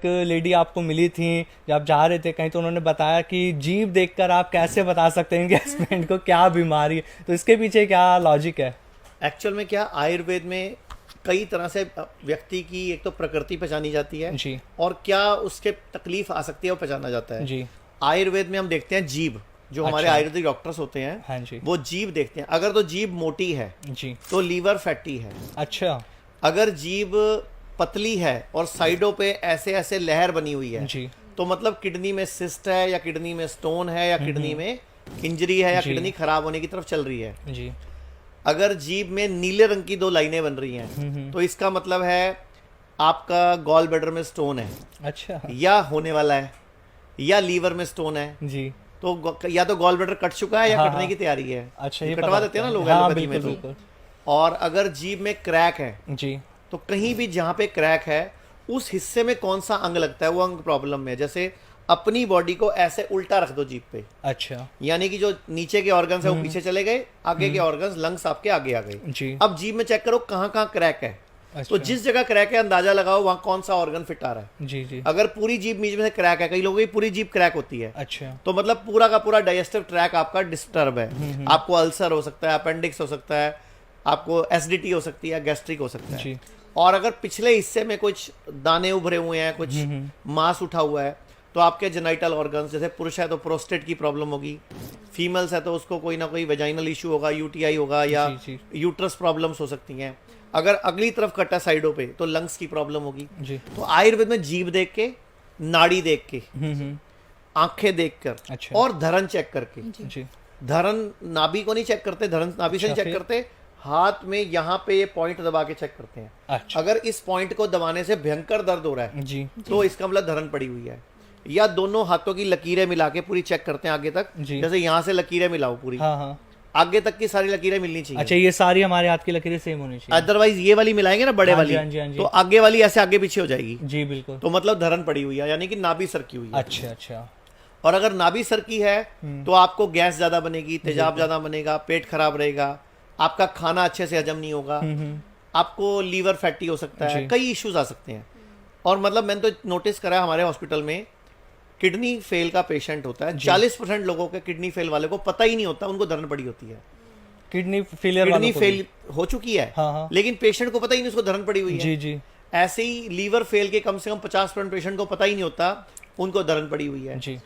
एक लेडी आपको मिली थी जब आप जा रहे थे कहीं, तो उन्होंने बताया कि जीभ देखकर आप कैसे बता सकते हैं कि हस्बैंड को क्या बीमारी है, तो इसके पीछे क्या लॉजिक है? एक्चुअल में क्या, आयुर्वेद में कई तरह से व्यक्ति की एक तो प्रकृति पहचानी जाती है जी, और क्या उसके तकलीफ आ सकती है वो पहचाना जाता है जी। आयुर्वेद में हम देखते हैं जीभ, जो हमारे अच्छा। आयुर्वेदिक डॉक्टर्स होते हैं, हाँ जी, वो जीभ देखते हैं। अगर तो जीभ मोटी है जी। तो लीवर फैटी है। अच्छा। अगर जीभ पतली है और साइडों पे ऐसे ऐसे लहर बनी हुई है, जी, तो मतलब किडनी में सिस्ट है या किडनी में स्टोन है या किडनी में इंजरी है या जी। किडनी खराब होने की तरफ चल रही है। जी। अगर जीभ में नीले रंग की 2 लाइनें बन रही हैं, तो इसका मतलब है आपका गॉल ब्लैडर में स्टोन है, अच्छा। या होने वाला है, या लीवर में स्टोन है। जी। तो या तो गॉल ब्लैडर कट चुका है या हाँ, कटने हाँ। की तैयारी है। अच्छा, ये कटवा पता देते हैं ना लोग हाँ, एलोपैथी में बिल्कुल, तो। बिल्कुल। और अगर जीभ में क्रैक है, जी, तो कहीं भी जहाँ पे क्रैक है उस हिस्से में कौन सा अंग लगता है, वो अंग प्रॉब्लम में है। जैसे अपनी बॉडी को ऐसे उल्टा रख दो जीभ पे, अच्छा। यानी कि जो नीचे के ऑर्गन्स है वो पीछे चले गए, आगे के ऑर्गन्स लंग्स आपके आगे आ गए। जी। अब जीभ में चेक करो कहाँ कहाँ क्रैक है, अच्छा। तो जिस जगह क्रैक है अंदाजा लगाओ वहाँ कौन सा ऑर्गन फिट आ रहा है। जी, जी। अगर पूरी जीभ बीच में से क्रैक है, कई लोगों की पूरी जीभ क्रैक होती है, अच्छा। तो मतलब पूरा का पूरा डाइजेस्टिव ट्रैक आपका डिस्टर्ब है। आपको अल्सर हो सकता है, अपेंडिक्स हो सकता है, आपको एसिडिटी हो सकती है, गैस्ट्रिक हो सकता है। जी। और अगर पिछले हिस्से में कुछ दाने उभरे हुए हैं, कुछ मांस उठा हुआ है, तो आपके जेनाइटल ऑर्गन्स, जैसे पुरुष है तो प्रोस्टेट की प्रॉब्लम होगी, फीमेल्स है तो उसको कोई ना कोई वेजाइनल इशू होगा, यूटीआई होगा, या जी, यूट्रस प्रॉब्लम्स हो सकती हैं। अगर अगली तरफ कटा साइडों पे तो लंग्स की प्रॉब्लम होगी। जी। तो आयुर्वेद में जीभ देख के, नाड़ी देख के, आंखें देख कर, अच्छा। और धरन चेक करके। जी। धरन नाभि को नहीं चेक करते, धरन नाभि से नहीं अच्छा, चेक फिर? करते, हाथ में यहाँ पे ये पॉइंट दबा के चेक करते हैं। अच्छा। अगर इस पॉइंट को दबाने से भयंकर दर्द हो रहा है, जी। तो इसका मतलब धरन पड़ी हुई है। या दोनों हाथों की लकीरें मिला के पूरी चेक करते हैं आगे तक, जी। जैसे यहाँ से लकीरें मिलाओ पूरी, हाँ, हाँ। आगे तक की सारी लकीरें मिलनी चाहिए। अच्छा, ये सारी हमारे हाथ की लकीरें सेम होनी चाहिए। अदरवाइज ये वाली मिलाएंगे ना बड़े हाँ जी, वाली, हाँ जी, हाँ जी। तो आगे वाली ऐसे आगे पीछे हो जाएगी, जी, बिल्कुल। तो मतलब धरन पड़ी हुई है, यानी कि नाभि सरकी हुई है। अच्छा, अच्छा। और अगर नाभि सरकी है तो आपको गैस ज्यादा बनेगी, तेजाब ज्यादा बनेगा, पेट खराब रहेगा, आपका खाना अच्छे से हजम नहीं होगा, आपको लीवर फैटी हो सकता है, जी। कई इश्यूज आ सकते हैं। और मतलब मैंने तो नोटिस करा है हमारे हॉस्पिटल में, किडनी फेल का पेशेंट होता है, 40% लोगों के किडनी फेल वाले को पता ही नहीं होता उनको धरन पड़ी होती है। किडनी फेलियर किडनी फेल हो चुकी है, हाँ, हाँ। लेकिन पेशेंट को पता ही नहीं उसको धरन पड़ी हुई है। जी, जी। ऐसे ही लीवर फेल के कम से कम 50% पेशेंट को पता ही नहीं होता उनको धरन पड़ी हुई है। जी,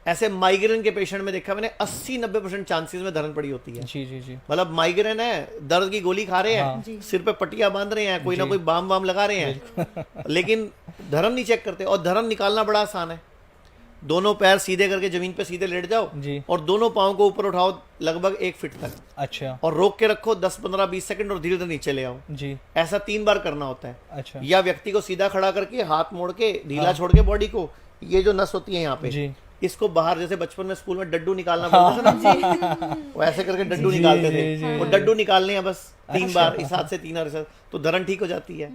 ऐसे माइग्रेन के पेशेंट में देखा मैंने 80-90% चांसेस में धरन पड़ी होती है। जी, जी, जी। मतलब माइग्रेन है, दर्द की गोली खा रहे हैं, हाँ। सिर पे पट्टियां बांध रहे हैं, कोई ना कोई बाम वाम लगा रहे हैं, लेकिन धरन नहीं चेक करते। और धरन निकालना बड़ा आसान है, दोनों पैर सीधे करके जमीन पे सीधे लेट जाओ जी। और दोनों पाँव को ऊपर उठाओ लगभग 1 फीट तक, अच्छा। और रोक के रखो 10-15-20 सेकंड और धीरे धीरे नीचे ले आओ। जी। ऐसा 3 बार करना होता है। अच्छा। या व्यक्ति को सीधा खड़ा करके हाथ मोड़ के ढीला छोड़ के बॉडी को, ये जो नस होती है यहाँ पे, जी। इसको बाहर, जैसे बचपन में स्कूल में डड्डू निकालना बोलते थे ना, वो ऐसे करके डड्डू निकालते थे, वो डड्डू निकालने हैं बस 3 बार, इस हाथ से 3 और इस हाथ, तो धरन ठीक हो जाती है।